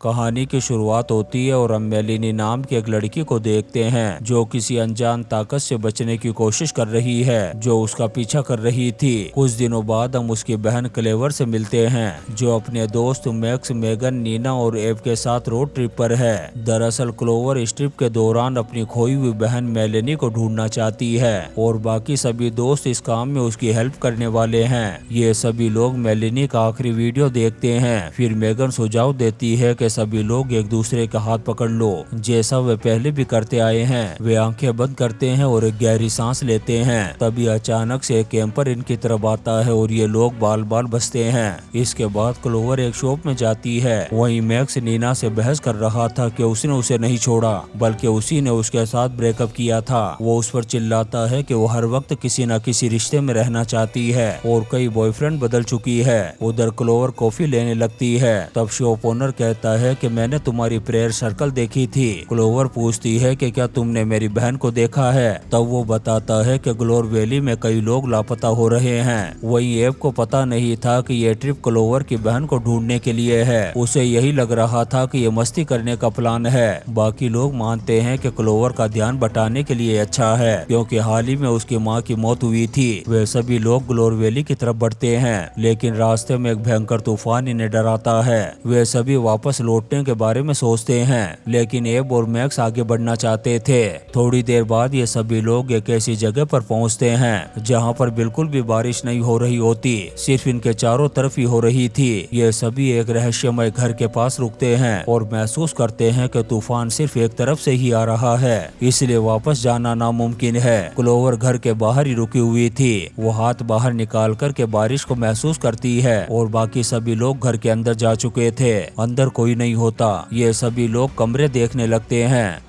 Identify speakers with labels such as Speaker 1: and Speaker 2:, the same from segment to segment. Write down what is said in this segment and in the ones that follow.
Speaker 1: कहानी की शुरुआत होती है और हम मेलिनी नाम की एक लड़की को देखते हैं जो किसी अनजान ताकत से बचने की कोशिश कर रही है जो उसका पीछा कर रही थी। कुछ दिनों बाद हम उसकी बहन क्लेवर से मिलते हैं जो अपने दोस्त मैक्स, मेगन, नीना और एव के साथ रोड ट्रिप पर है। दरअसल क्लोवर इस ट्रिप के दौरान अपनी खोई हुई बहन मेलिनी को ढूंढना चाहती है और बाकी सभी दोस्त इस काम में उसकी हेल्प करने वाले हैं। ये सभी लोग मेलिनी का आखिरी वीडियो देखते हैं। फिर मेगन सुझाव देती है कि सभी लोग एक दूसरे का हाथ पकड़ लो, जैसा वे पहले भी करते आए हैं। वे आंखें बंद करते हैं और एक गहरी सांस लेते हैं। तभी अचानक से एक कैंपर इनकी तरफ आता है और ये लोग बाल बाल बचते हैं। इसके बाद क्लोवर एक शॉप में जाती है। वहीं मैक्स नीना से बहस कर रहा था कि उसने उसे नहीं छोड़ा बल्कि उसी ने उसके साथ ब्रेकअप किया था। वो उस पर चिल्लाता है कि वो हर वक्त किसी न किसी रिश्ते में रहना चाहती है और कई बॉयफ्रेंड बदल चुकी है। उधर क्लोवर कॉफी लेने लगती है। तब शॉप ओनर कहता है कि मैंने तुम्हारी प्रेयर सर्कल देखी थी। क्लोवर पूछती है कि क्या तुमने मेरी बहन को देखा है। तब वो बताता है कि ग्लोर वैली में कई लोग लापता हो रहे हैं। वहीं एव को पता नहीं था कि ये ट्रिप क्लोवर की बहन को ढूंढने के लिए है। उसे यही लग रहा था कि ये मस्ती करने का प्लान है। बाकी लोग मानते हैं कि क्लोवर का ध्यान बटाने के लिए अच्छा है क्योंकि हाल ही में उसकी माँ की मौत हुई थी। वे सभी लोग ग्लोर वैली की तरफ बढ़ते हैं लेकिन रास्ते में एक भयंकर तूफान इन्हें डराता है। वे सभी वापस लौटने के बारे में सोचते हैं लेकिन एब और मैक्स आगे बढ़ना चाहते थे। थोड़ी देर बाद ये सभी लोग एक ऐसी जगह पर पहुंचते हैं जहां पर बिल्कुल भी बारिश नहीं हो रही होती, सिर्फ इनके चारों तरफ ही हो रही थी। ये सभी एक रहस्यमय घर के पास रुकते हैं और महसूस करते हैं कि तूफान सिर्फ एक तरफ से ही आ रहा है, इसलिए वापस जाना नामुमकिन है। क्लोवर घर के बाहर ही रुकी हुई थी। वो हाथ बाहर निकाल कर के बारिश को महसूस करती है और बाकी सभी लोग घर के अंदर जा चुके थे। अंदर कोई नहीं होता। ये सभी लोग कमरे देखने लगते हैं।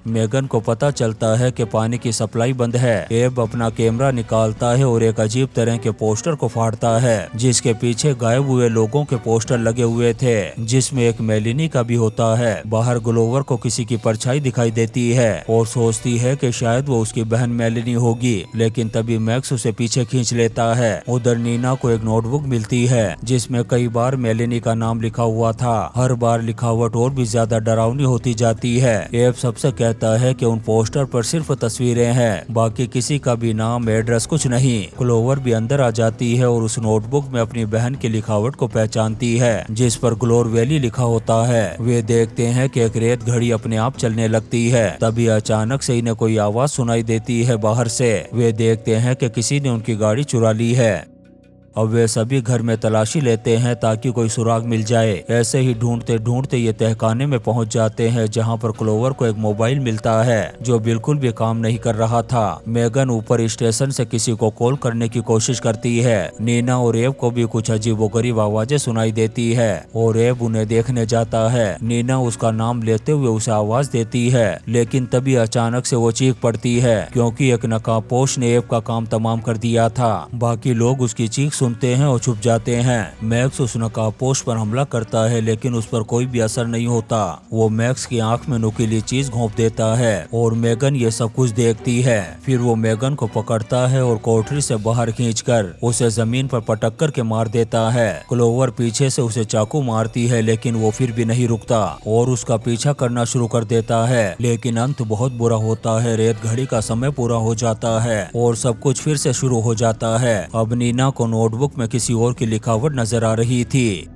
Speaker 1: मेगन को पता चलता है कि पानी की सप्लाई बंद है। एब अपना कैमरा निकालता है और एक अजीब तरह के पोस्टर को फाड़ता है जिसके पीछे गायब हुए लोगों के पोस्टर लगे हुए थे जिसमें एक मेलिनी का भी होता है। बाहर ग्लोवर को किसी की परछाई दिखाई देती है और सोचती है कि शायद वो उसकी बहन मेलिनी होगी, लेकिन तभी मैक्स उसे पीछे खींच लेता है। उधर नीना को एक नोटबुक मिलती है जिसमें कई बार मेलिनी का नाम लिखा हुआ था। हर बार लिखावट और भी ज्यादा डरावनी होती जाती है। एब सबसे कहता है कि उन पोस्टर पर सिर्फ तस्वीरें हैं, बाकी किसी का भी नाम, एड्रेस कुछ नहीं। क्लोवर भी अंदर आ जाती है और उस नोटबुक में अपनी बहन की लिखावट को पहचानती है जिस पर ग्लोर वैली लिखा होता है। वे देखते हैं कि एक रेत घड़ी अपने आप चलने लगती है। तभी अचानक से इन्हें कोई आवाज सुनाई देती है बाहर से। वे देखते हैं कि किसी ने उनकी गाड़ी चुरा ली है। अब वे सभी घर में तलाशी लेते हैं ताकि कोई सुराग मिल जाए। ऐसे ही ढूंढते ढूंढते ये तहखाने में पहुंच जाते हैं जहां पर क्लोवर को एक मोबाइल मिलता है जो बिल्कुल भी काम नहीं कर रहा था। मेगन ऊपर स्टेशन से किसी को कॉल करने की कोशिश करती है। नीना और एब को भी कुछ अजीबोगरीब आवाजें सुनाई देती है और एब उन्हें देखने जाता है। नीना उसका नाम लेते हुए उसे आवाज देती है लेकिन तभी अचानक से वो चीख पड़ती है क्योंकि एक नकाबपोश ने एब का काम तमाम कर दिया था। बाकी लोग उसकी चीख सुनते हैं और छुप जाते हैं। मैक्स उस नकाबपोश पर हमला करता है लेकिन उस पर कोई भी असर नहीं होता। वो मैक्स की आंख में नुकीली चीज घोंप देता है और मेगन ये सब कुछ देखती है। फिर वो मेगन को पकड़ता है और कोठरी से बाहर खींचकर उसे जमीन पर पटक कर के मार देता है। क्लोवर पीछे से उसे चाकू मारती है लेकिन वो फिर भी नहीं रुकता और उसका पीछा करना शुरू कर देता है, लेकिन अंत बहुत बुरा होता है। रेत घड़ी का समय पूरा हो जाता है और सब कुछ फिर से शुरू हो जाता है। अब नीना को नोटबुक में किसी और की लिखावट नजर आ रही थी।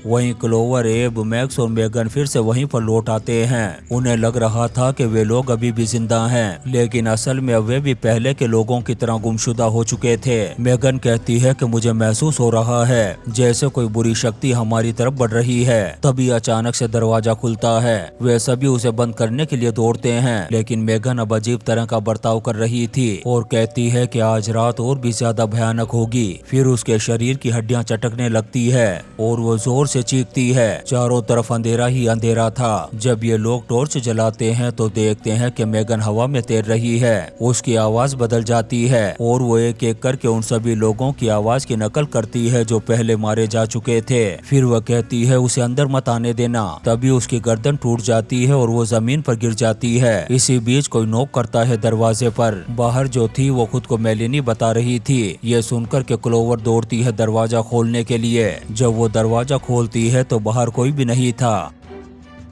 Speaker 1: वहीं क्लोवर, एब, मैक्स और मेगन फिर से वहीं पर लौट आते हैं। उन्हें लग रहा था कि वे लोग अभी भी जिंदा हैं, लेकिन असल में वे भी पहले के लोगों की तरह गुमशुदा हो चुके थे। मेगन कहती है कि मुझे महसूस हो रहा है जैसे कोई बुरी शक्ति हमारी तरफ बढ़ रही है। तभी अचानक से दरवाजा खुलता है। वे सभी उसे बंद करने के लिए दौड़ते हैं लेकिन मेगन अब अजीब तरह का बर्ताव कर रही थी और कहती है कि आज रात और भी ज्यादा भयानक होगी। फिर उसके शरीर की हड्डियां चटकने लगती है और वो जोर से चीखती है। चारों तरफ अंधेरा ही अंधेरा था। जब ये लोग टॉर्च जलाते हैं तो देखते हैं कि मेगन हवा में तैर रही है। उसकी आवाज बदल जाती है और वो एक एक करके उन सभी लोगों की आवाज की नकल करती है जो पहले मारे जा चुके थे। फिर वह कहती है उसे अंदर मत आने देना। तभी उसकी गर्दन टूट जाती है और वो जमीन पर गिर जाती है। इसी बीच कोई नॉक करता है दरवाजे पर। बाहर जो थी वो खुद को मेलिनी बता रही थी। ये सुनकर के क्लोवर दौड़ती है दरवाजा खोलने के लिए। जब वो दरवाजा खोलती है तो बाहर कोई भी नहीं था।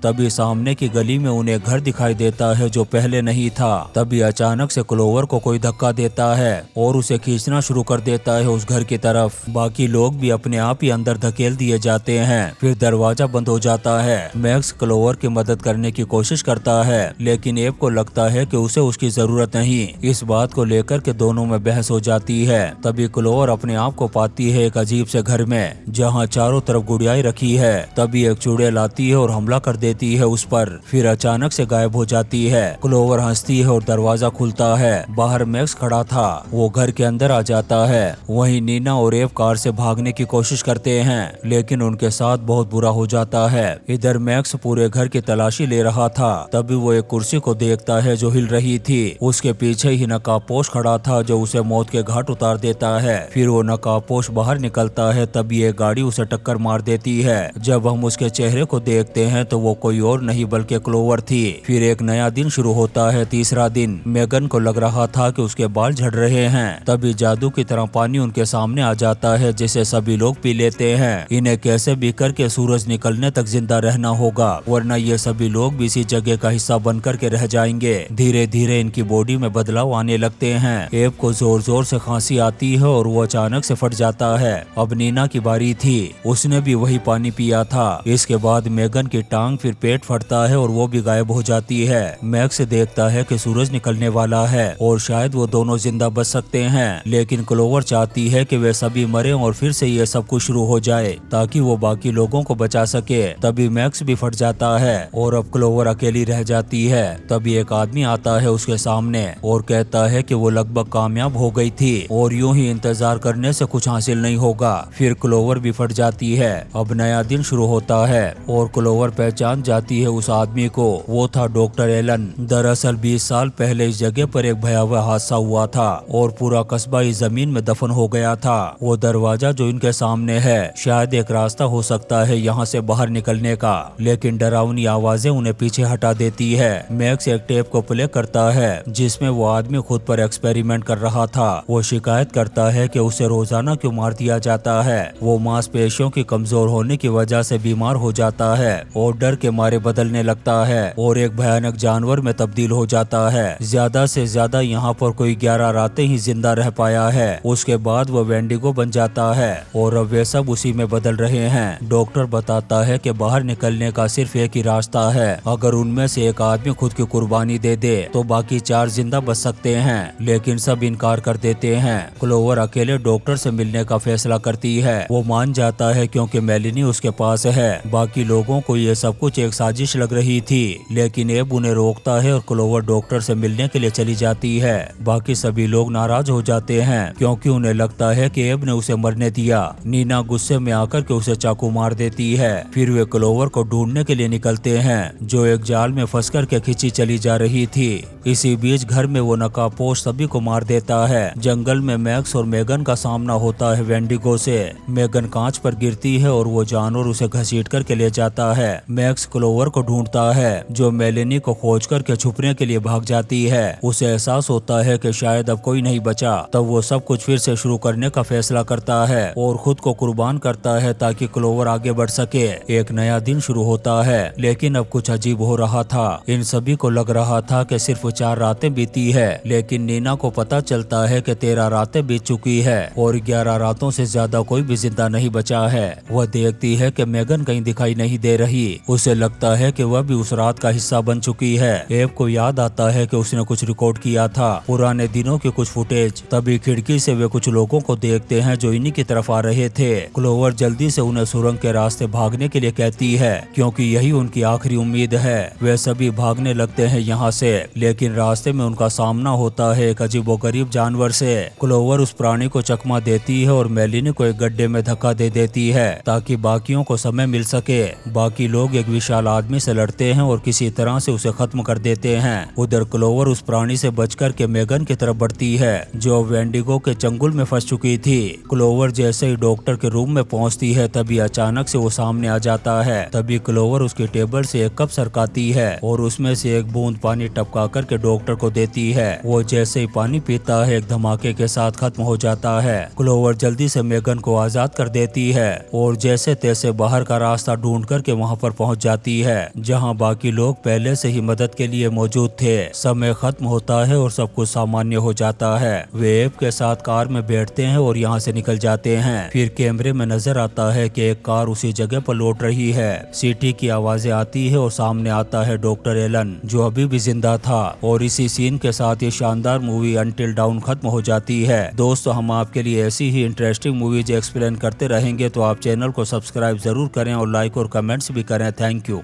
Speaker 1: तभी सामने की गली में उन्हें घर दिखाई देता है जो पहले नहीं था। तभी अचानक से क्लोवर को कोई धक्का देता है और उसे खींचना शुरू कर देता है उस घर की तरफ। बाकी लोग भी अपने आप ही अंदर धकेल दिए जाते हैं। फिर दरवाजा बंद हो जाता है। मैक्स क्लोवर की मदद करने की कोशिश करता है, लेकिन एब को लगता है कि उसे उसकी जरूरत नहीं। इस बात को लेकर के दोनों में बहस हो जाती है। तभी क्लोवर अपने आप को पाती है एक अजीब से घर में जहाँ चारों तरफ गुड़ियाई रखी है। तभी एक चुड़ैल आती है और हमला कर देती है उस पर, फिर अचानक से गायब हो जाती है। क्लोवर हंसती है और दरवाजा खुलता है। बाहर मैक्स खड़ा था, वो घर के अंदर आ जाता है। वहीं नीना और एब कार से भागने की कोशिश करते हैं, लेकिन उनके साथ बहुत बुरा हो जाता है। इधर मैक्स पूरे घर की तलाशी ले रहा था। तभी वो एक कुर्सी को देखता है जो हिल रही थी। उसके पीछे ही नकाबपोश खड़ा था जो उसे मौत के घाट उतार देता है। फिर वो नकाबपोश बाहर निकलता है, तभी एक गाड़ी उसे टक्कर मार देती है। जब हम उसके चेहरे को देखते हैं तो वो कोई और नहीं बल्कि क्लोवर थी। फिर एक नया दिन शुरू होता है, तीसरा दिन। मेगन को लग रहा था कि उसके बाल झड़ रहे हैं। तभी जादू की तरह पानी उनके सामने आ जाता है जिसे सभी लोग पी लेते हैं। इन्हें कैसे भी करके सूरज निकलने तक जिंदा रहना होगा, वरना ये सभी लोग भी इसी जगह का हिस्सा बन कर के रह जाएंगे। धीरे धीरे इनकी बॉडी में बदलाव आने लगते हैं। एब को जोर जोर से खांसी आती है और वो अचानक से फट जाता है। अब नीना की बारी थी, उसने भी वही पानी पिया था। इसके बाद मेगन की टांग, फिर पेट फटता है और वो भी गायब हो जाती है। मैक्स देखता है कि सूरज निकलने वाला है और शायद वो दोनों जिंदा बच सकते हैं, लेकिन क्लोवर चाहती है कि वे सभी मरे और फिर से ये सब कुछ शुरू हो जाए ताकि वो बाकी लोगों को बचा सके। तभी मैक्स भी फट जाता है और अब क्लोवर अकेली रह जाती है। तभी एक आदमी आता है उसके सामने और कहता है कि वो लगभग कामयाब हो गई थी और यूं ही इंतजार करने से कुछ हासिल नहीं होगा। फिर क्लोवर भी फट जाती है। अब नया दिन शुरू होता है और क्लोवर पहचान जाती है उस आदमी को। वो था डॉक्टर एलन। दरअसल 20 साल पहले इस जगह पर एक भयावह हादसा हुआ था और पूरा कस्बा इस जमीन में दफन हो गया था। वो दरवाजा जो इनके सामने है शायद एक रास्ता हो सकता है यहाँ से बाहर निकलने का, लेकिन डरावनी आवाजें उन्हें पीछे हटा देती है। मैक्स एक टेप को प्ले करता है जिसमें वो आदमी खुद पर एक्सपेरिमेंट कर रहा था। वो शिकायत करता है कि उसे रोजाना क्यों मार दिया जाता है। वो मांसपेशियों की कमजोर होने की वजह से बीमार हो जाता है और डर के मारे बदलने लगता है और एक भयानक जानवर में तब्दील हो जाता है। ज्यादा से ज्यादा यहाँ पर कोई 11 रातें ही जिंदा रह पाया है। उसके बाद वो वेंडिगो बन जाता है और अब वे सब उसी में बदल रहे हैं। डॉक्टर बताता है कि बाहर निकलने का सिर्फ एक ही रास्ता है। अगर उनमें से एक आदमी खुद की कुर्बानी दे दे तो बाकी 4 जिंदा बच सकते हैं, लेकिन सब इनकार कर देते हैं। क्लोवर अकेले डॉक्टर से मिलने का फैसला करती है। वो मान जाता है क्योंकि मेलिनी उसके पास है। बाकी लोगों को ये सब कुछ एक साजिश लग रही थी, लेकिन एब उन्हें रोकता है और क्लोवर डॉक्टर से मिलने के लिए चली जाती है। बाकी सभी लोग नाराज हो जाते हैं क्योंकि उन्हें लगता है कि एब ने उसे मरने दिया। नीना गुस्से में आकर के उसे चाकू मार देती है। फिर वे क्लोवर को ढूंढने के लिए निकलते हैं जो एक जाल में फंस कर के खींची चली जा रही थी। इसी बीच घर में वो नकाबपोश सभी को मार देता है। जंगल में मैक्स और मेगन का सामना होता है वेंडिगो से। मेगन कांच पर गिरती है और वो जानवर उसे घसीट करके ले जाता है। मैक्स क्लोवर को ढूंढता है जो मेलिनी को खोज करके छुपने के लिए भाग जाती है। उसे एहसास होता है कि शायद अब कोई नहीं बचा। तब वो सब कुछ फिर से शुरू करने का फैसला करता है और खुद को कुर्बान करता है ताकि क्लोवर आगे बढ़ सके। एक नया दिन शुरू होता है, लेकिन अब कुछ अजीब हो रहा था। इन सभी को लग रहा था कि सिर्फ 4 रातें बीती है, लेकिन नीना को पता चलता है कि 13 रातें बीत चुकी है और 11 रातों से ज्यादा कोई भी जिंदा नहीं बचा है। वह देखती है कि मेगन कहीं दिखाई नहीं दे रही। उसे लगता है कि वह भी उस रात का हिस्सा बन चुकी है। एब को याद आता है कि उसने कुछ रिकॉर्ड किया था, पुराने दिनों के कुछ फुटेज। तभी खिड़की से वे कुछ लोगों को देखते हैं जो इन्हीं की तरफ आ रहे थे। क्लोवर जल्दी से उन्हें सुरंग के रास्ते भागने के लिए कहती है क्योंकि यही उनकी आखिरी उम्मीद है। वे सभी भागने लगते हैं यहाँ से, लेकिन रास्ते में उनका सामना होता है एक अजीबोगरीब जानवर से। क्लोवर उस प्राणी को चकमा देती है और मेलिनी को एक गड्ढे में धक्का दे देती है ताकि बाकियों को समय मिल सके। बाकी लोग एक विशाल आदमी से लड़ते हैं और किसी तरह से उसे खत्म कर देते हैं। उधर क्लोवर उस प्राणी से बचकर के मेगन की तरफ बढ़ती है जो वेंडिगो के चंगुल में फंस चुकी थी। क्लोवर जैसे ही डॉक्टर के रूम में पहुंचती है तभी अचानक से वो सामने आ जाता है। तभी क्लोवर उसकी टेबल से एक कप सरकाती है और उसमें से एक बूंद पानी टपका करके डॉक्टर को देती है। वो जैसे ही पानी पीता है एक धमाके के साथ खत्म हो जाता है। क्लोवर जल्दी से मेगन को आजाद कर देती है और जैसे तैसे बाहर का रास्ता ढूंढ करके वहां पर पहुंच जाती है जहां बाकी लोग पहले से ही मदद के लिए मौजूद थे। समय खत्म होता है और सब कुछ सामान्य हो जाता है। वे एब के साथ कार में बैठते हैं और यहाँ से निकल जाते हैं। फिर कैमरे में नजर आता है कि एक कार उसी जगह पर लौट रही है। सीटी की आवाजें आती है और सामने आता है डॉक्टर एलन जो अभी भी जिंदा था। और इसी सीन के साथ ये शानदार मूवी अनटिल डाउन खत्म हो जाती है। दोस्तों, हम आपके लिए ऐसी ही इंटरेस्टिंग मूवीज एक्सप्लेन करते रहेंगे, तो आप चैनल को सब्सक्राइब जरूर करें और लाइक और कमेंट्स भी करें। Thank you.